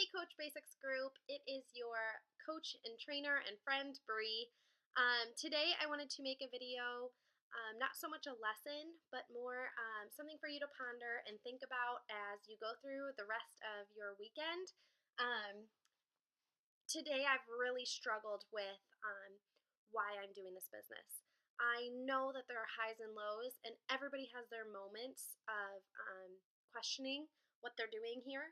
Hey, Coach Basics group. It is your coach and trainer and friend, Bree. Today, I wanted to make a video, not so much a lesson, but more something for you to ponder and think about as you go through the rest of your weekend. Um, Today, I've really struggled with why I'm doing this business. I know that there are highs and lows, and everybody has their moments of questioning what they're doing here.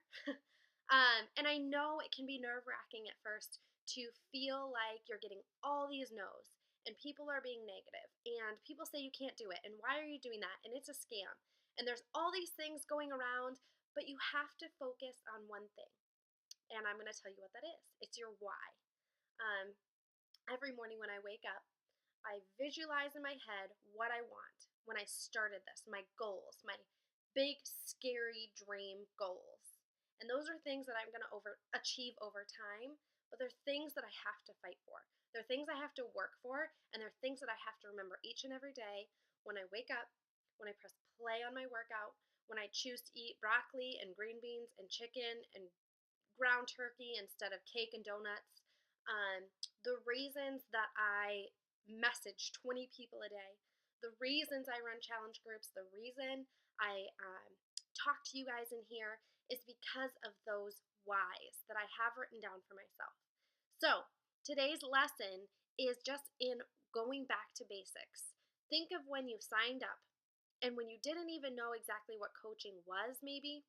And I know it can be nerve wracking at first to feel like you're getting all these no's and people are being negative and people say you can't do it and why are you doing that and it's a scam and there's all these things going around, but you have to focus on one thing. And I'm going to tell you what that is. It's your why. Um, every morning when I wake up, I visualize in my head what I want when I started this, my goals, my big, scary dream goals. And those are things that I'm going to achieve over time, but they're things that I have to fight for. They're things I have to work for, and they're things that I have to remember each and every day when I wake up, when I press play on my workout, when I choose to eat broccoli and green beans and chicken and ground turkey instead of cake and donuts. The reasons that I message 20 people a day, the reasons I run challenge groups, the reason I talk to you guys in here is because of those whys that I have written down for myself. So today's lesson is just in going back to basics. Think of when you signed up and when you didn't even know exactly what coaching was, maybe,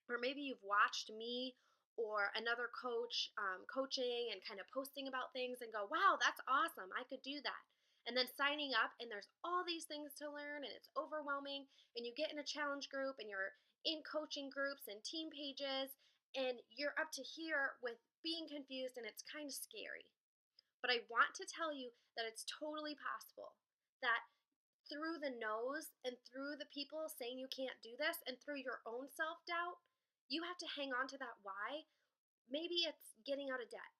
or maybe you've watched me or another coach coaching and kind of posting about things and go, wow, that's awesome. I could do that. And then signing up, and there's all these things to learn, and it's overwhelming. And you get in a challenge group, and you're in coaching groups and team pages, and you're up to here with being confused, and it's kind of scary. But I want to tell you that it's totally possible that through the no's and through the people saying you can't do this and through your own self doubt, you have to hang on to that why. Maybe it's getting out of debt.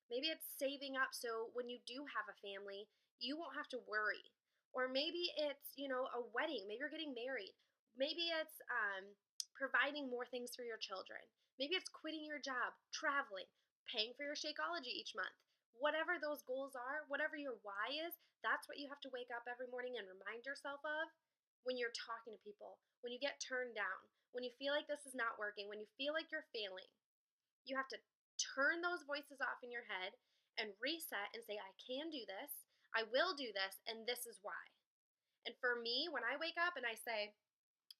Maybe it's saving up so when you do have a family, you won't have to worry. Or maybe it's, a wedding. Maybe you're getting married. Maybe it's providing more things for your children. Maybe it's quitting your job, traveling, paying for your Shakeology each month. Whatever those goals are, whatever your why is, that's what you have to wake up every morning and remind yourself of when you're talking to people, when you get turned down, when you feel like this is not working, when you feel like you're failing. You have to turn those voices off in your head and reset and say, I can do this, I will do this, and this is why. And for me, when I wake up and I say,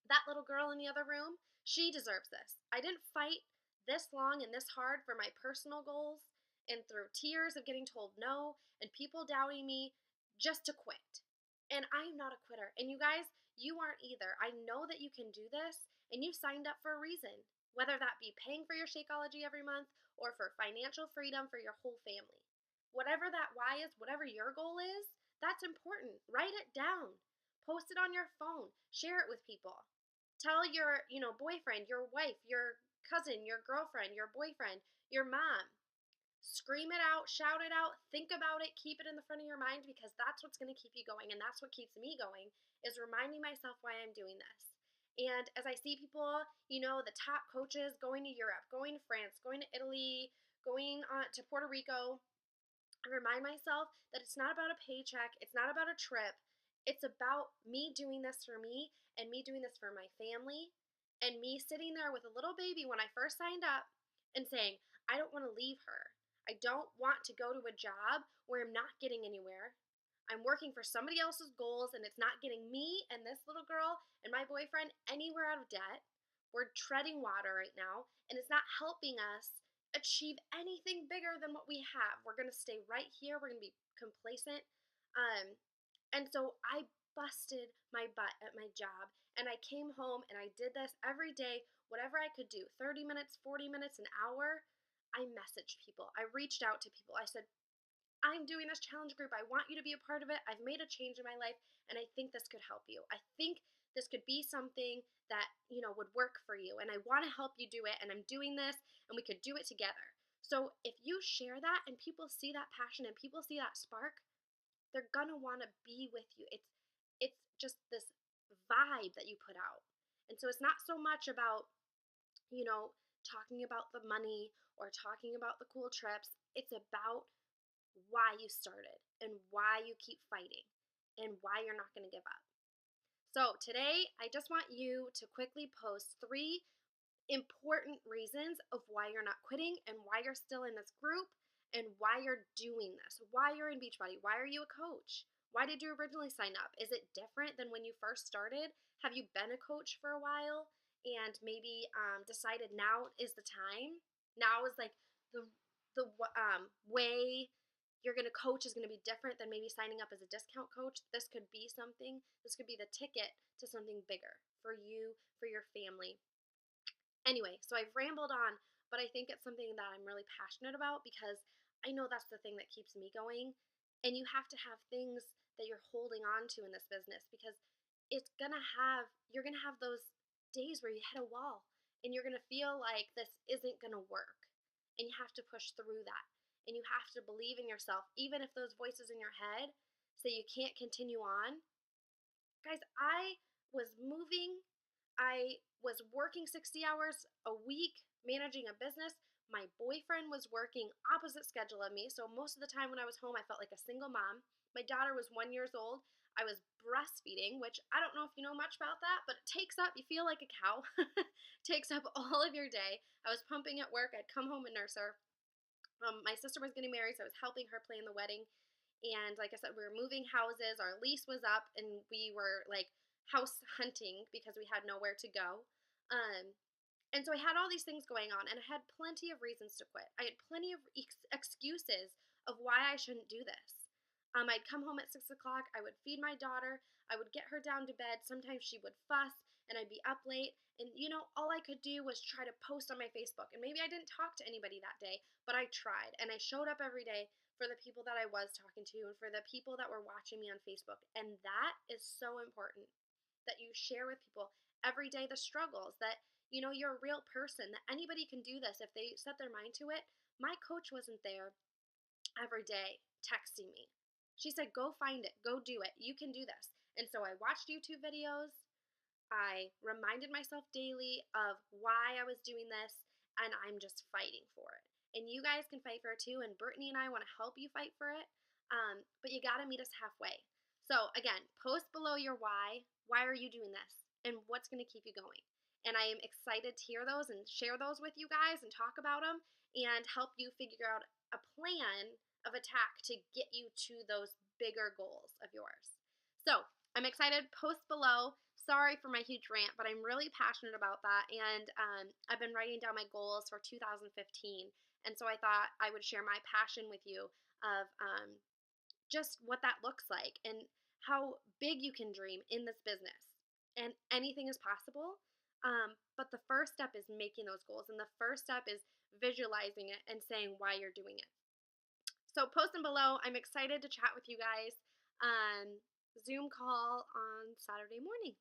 that little girl in the other room, she deserves this. I didn't fight this long and this hard for my personal goals and through tears of getting told no and people doubting me just to quit. And I'm not a quitter. And you guys, you aren't either. I know that you can do this and you signed up for a reason, whether that be paying for your Shakeology every month or for financial freedom for your whole family. Whatever that why is, whatever your goal is, that's important. Write it down. Post it on your phone. Share it with people. Tell your, boyfriend, your wife, your cousin, your girlfriend, your boyfriend, your mom. Scream it out, shout it out, think about it, keep it in the front of your mind because that's what's going to keep you going. And that's what keeps me going is reminding myself why I'm doing this. And as I see people, the top coaches going to Europe, going to France, going to Italy, going to Puerto Rico, I remind myself that it's not about a paycheck, it's not about a trip. It's about me doing this for me and me doing this for my family and me sitting there with a little baby when I first signed up and saying, I don't want to leave her. I don't want to go to a job where I'm not getting anywhere. I'm working for somebody else's goals and it's not getting me and this little girl and my boyfriend anywhere out of debt. We're treading water right now and it's not helping us achieve anything bigger than what we have. We're going to stay right here. We're going to be complacent. Um, and so I busted my butt at my job and I came home and I did this every day, whatever I could do 30 minutes, 40 minutes, an hour. I messaged people. I reached out to people. I said, I'm doing this challenge group. I want you to be a part of it. I've made a change in my life and I think this could help you. I think this could be something that, would work for you and I want to help you do it and I'm doing this and we could do it together. So if you share that and people see that passion and people see that spark, they're gonna want to be with you. It's just this vibe that you put out. And so it's not so much about, you know, talking about the money or talking about the cool trips. It's about why you started and why you keep fighting and why you're not going to give up. So today, I just want you to quickly post 3 important reasons of why you're not quitting and why you're still in this group and why you're doing this, why you're in Beachbody, why are you a coach? Why did you originally sign up? Is it different than when you first started? Have you been a coach for a while and maybe decided now is the time? Now is like the way you're going to coach is going to be different than maybe signing up as a discount coach. This could be something, this could be the ticket to something bigger for you, for your family. Anyway, so I've rambled on, but I think it's something that I'm really passionate about because I know that's the thing that keeps me going. And you have to have things that you're holding on to in this business because you're gonna have those days where you hit a wall and you're gonna feel like this isn't gonna work. And you have to push through that. And you have to believe in yourself, even if those voices in your head say you can't continue on. Guys, I was moving, I was working 60 hours a week, managing a business. My boyfriend was working opposite schedule of me, so most of the time when I was home, I felt like a single mom. My daughter was 1 year old. I was breastfeeding, which I don't know if you know much about that, but it takes up, you feel like a cow, takes up all of your day. I was pumping at work. I'd come home and nurse her. My sister was getting married, so I was helping her plan the wedding. And like I said, we were moving houses. Our lease was up, and we were like house hunting because we had nowhere to go. Um, and so I had all these things going on, and I had plenty of reasons to quit. I had plenty of excuses of why I shouldn't do this. I'd come home at 6 o'clock. I would feed my daughter. I would get her down to bed. Sometimes she would fuss, and I'd be up late. And all I could do was try to post on my Facebook. And maybe I didn't talk to anybody that day, but I tried, and I showed up every day for the people that I was talking to and for the people that were watching me on Facebook. And that is so important that you share with people every day the struggles that you're a real person, that anybody can do this if they set their mind to it. My coach wasn't there every day texting me. She said, go find it, go do it, you can do this. And so I watched YouTube videos. I reminded myself daily of why I was doing this, and I'm just fighting for it. And you guys can fight for it too, and Brittany and I want to help you fight for it. But you got to meet us halfway. So again, post below your why. Why are you doing this? And what's going to keep you going? And I am excited to hear those and share those with you guys and talk about them and help you figure out a plan of attack to get you to those bigger goals of yours. So I'm excited. Post below. Sorry for my huge rant, but I'm really passionate about that. And I've been writing down my goals for 2015. And so I thought I would share my passion with you of just what that looks like and how big you can dream in this business. And anything is possible. But the first step is making those goals. And the first step is visualizing it and saying why you're doing it. So post them below. I'm excited to chat with you guys. Zoom call on Saturday morning.